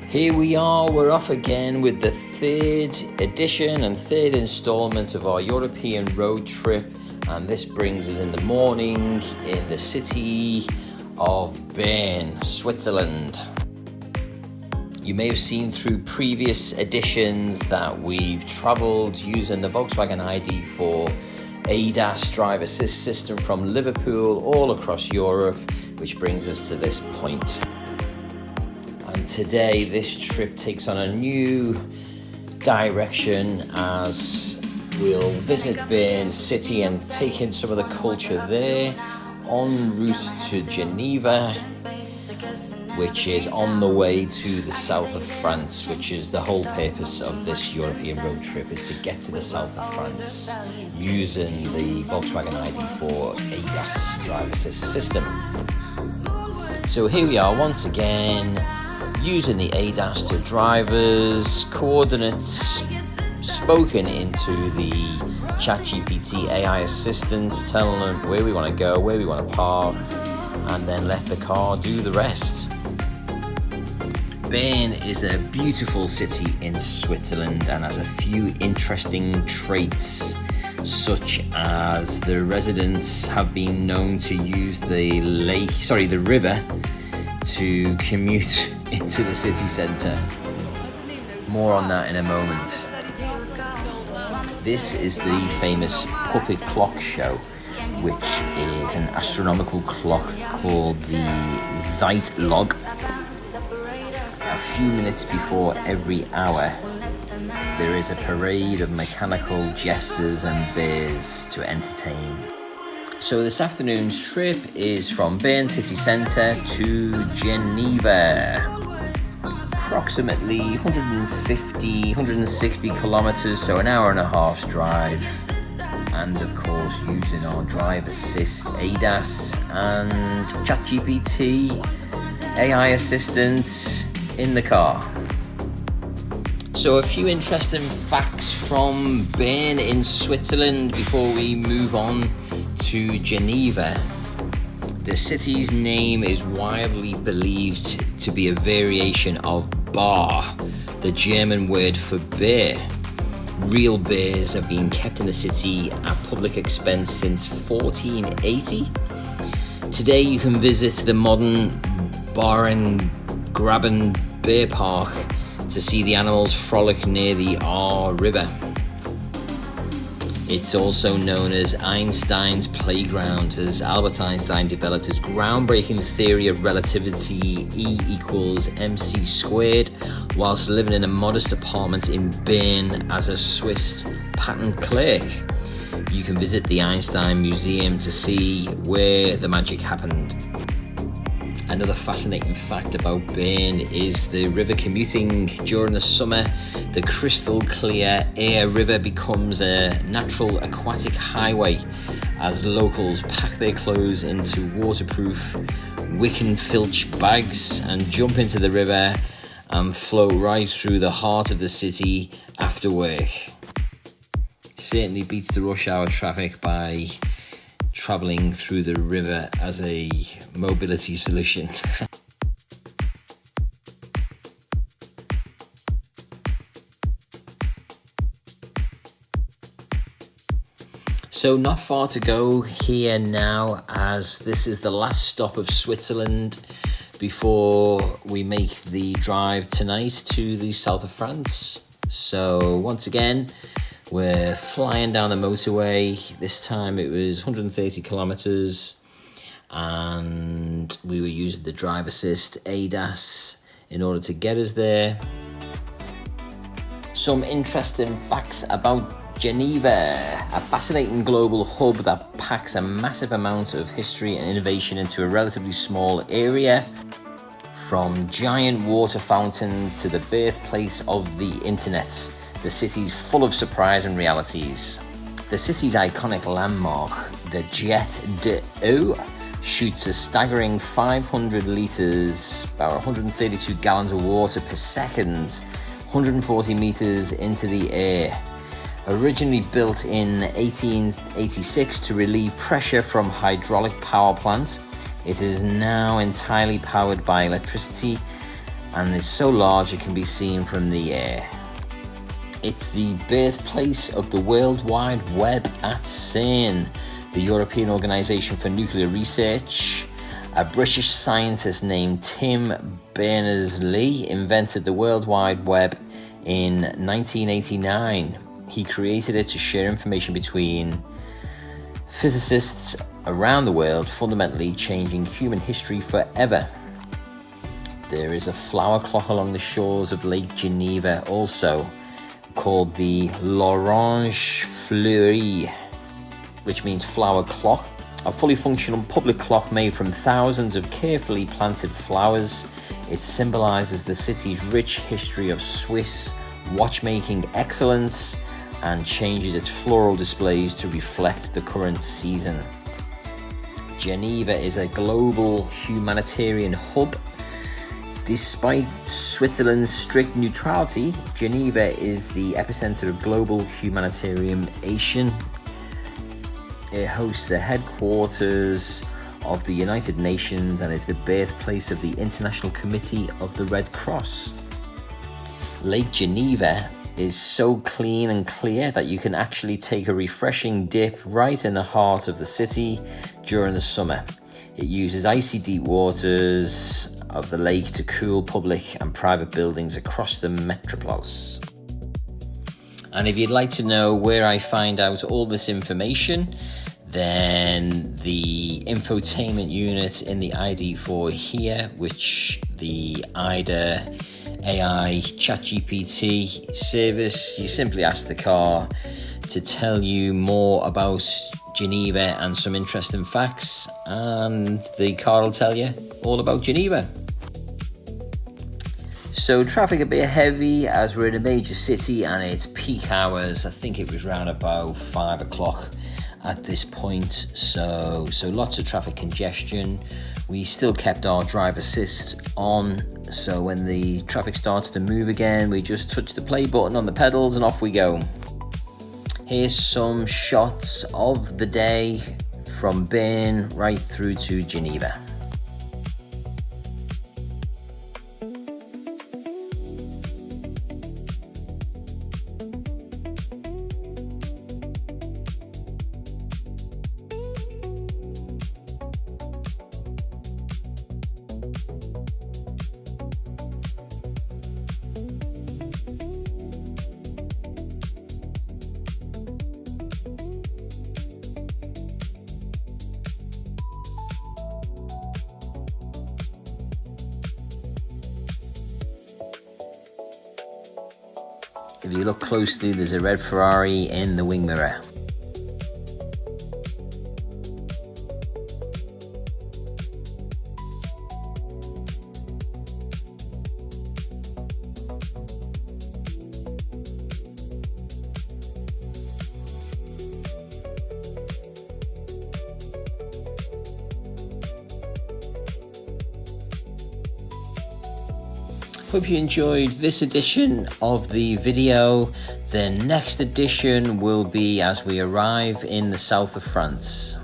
Here we are, we're off again with the third edition and third installment of our European road trip, and this brings us in the morning in the city of Bern, Switzerland. You may have seen through previous editions that we've travelled using the Volkswagen ID.4 ADAS drive assist system from Liverpool all across Europe, which brings us to this point. And today this trip takes on a new direction as we'll visit Bern city and take in some of the culture there en route to Geneva, which is on the way to the south of France, which is the whole purpose of this European road trip, is to get to the south of France using the Volkswagen ID.4 ADAS drive assist system. So here we are once again, using the ADAS to drivers, coordinates spoken into the ChatGPT AI assistant, telling them where we want to go, where we want to park, and then let the car do the rest. Bern is a beautiful city in Switzerland and has a few interesting traits, such as the residents have been known to use the river to commute into the city centre. More on that in a moment. This is the famous puppet clock show, which is an astronomical clock called the Zeitlog. A few minutes before every hour, there is a parade of mechanical jesters and bears to entertain. So this afternoon's trip is from Bern city centre to Geneva. Approximately 160 kilometres, so an hour and a half's drive. And of course using our drive assist ADAS and ChatGPT AI assistant in the car. So a few interesting facts from Bern in Switzerland before we move on to Geneva. The city's name is widely believed to be a variation of Bar, the German word for bear. Real bears have been kept in the city at public expense since 1480. Today you can visit the modern Graben Bear Park to see the animals frolic near the Aar River. It's also known as Einstein's playground, as Albert Einstein developed his groundbreaking theory of relativity E equals mc squared whilst living in a modest apartment in Bern as a Swiss patent clerk. You can visit the Einstein Museum to see where the magic happened. Another fascinating fact about Bern is the river commuting. During the summer, the crystal clear Aar River becomes a natural aquatic highway as locals pack their clothes into waterproof wick and filch bags and jump into the river and float right through the heart of the city after work. Certainly beats the rush hour traffic by travelling through the river as a mobility solution. So not far to go here now, as this is the last stop of Switzerland before we make the drive tonight to the south of France. So once again, we're flying down the motorway. This time it was 130 kilometres and we were using the drive assist ADAS in order to get us there. Some interesting facts about Geneva, a fascinating global hub that packs a massive amount of history and innovation into a relatively small area. From giant water fountains to the birthplace of the internet, the city's full of surprise and realities. The city's iconic landmark, the Jet d'Eau, shoots a staggering 500 litres, about 132 gallons of water per second, 140 metres into the air. Originally built in 1886 to relieve pressure from hydraulic power plant, it is now entirely powered by electricity and is so large it can be seen from the air. It's the birthplace of the World Wide Web at CERN, the European Organisation for Nuclear Research. A British scientist named Tim Berners-Lee invented the World Wide Web in 1989. He created it to share information between physicists around the world, fundamentally changing human history forever. There is a flower clock along the shores of Lake Geneva also, called the L'Orange Fleurie, which means flower clock. A fully functional public clock made from thousands of carefully planted flowers. It symbolises the city's rich history of Swiss watchmaking excellence and changes its floral displays to reflect the current season. Geneva is a global humanitarian hub. Despite Switzerland's strict neutrality, Geneva is the epicenter of global humanitarian action. It hosts the headquarters of the United Nations and is the birthplace of the International Committee of the Red Cross. Lake Geneva is so clean and clear that you can actually take a refreshing dip right in the heart of the city during the summer. It uses icy deep waters of the lake to cool public and private buildings across the metropolis. And if you'd like to know where I find out all this information, then the infotainment unit in the ID.4 here, which the IDA AI ChatGPT service, you simply ask the car to tell you more about Geneva and some interesting facts, and the car will tell you all about Geneva. So traffic a bit heavy as we're in a major city and it's peak hours. I think it was round about 5 o'clock at this point, so lots of traffic congestion. We still kept our drive assist on, so when the traffic starts to move again, we just touch the play button on the pedals and off we go. Here's some shots of the day from Bern right through to Geneva. If you look closely, there's a red Ferrari in the wing mirror. Hope you enjoyed this edition of the video. The next edition will be as we arrive in the south of France.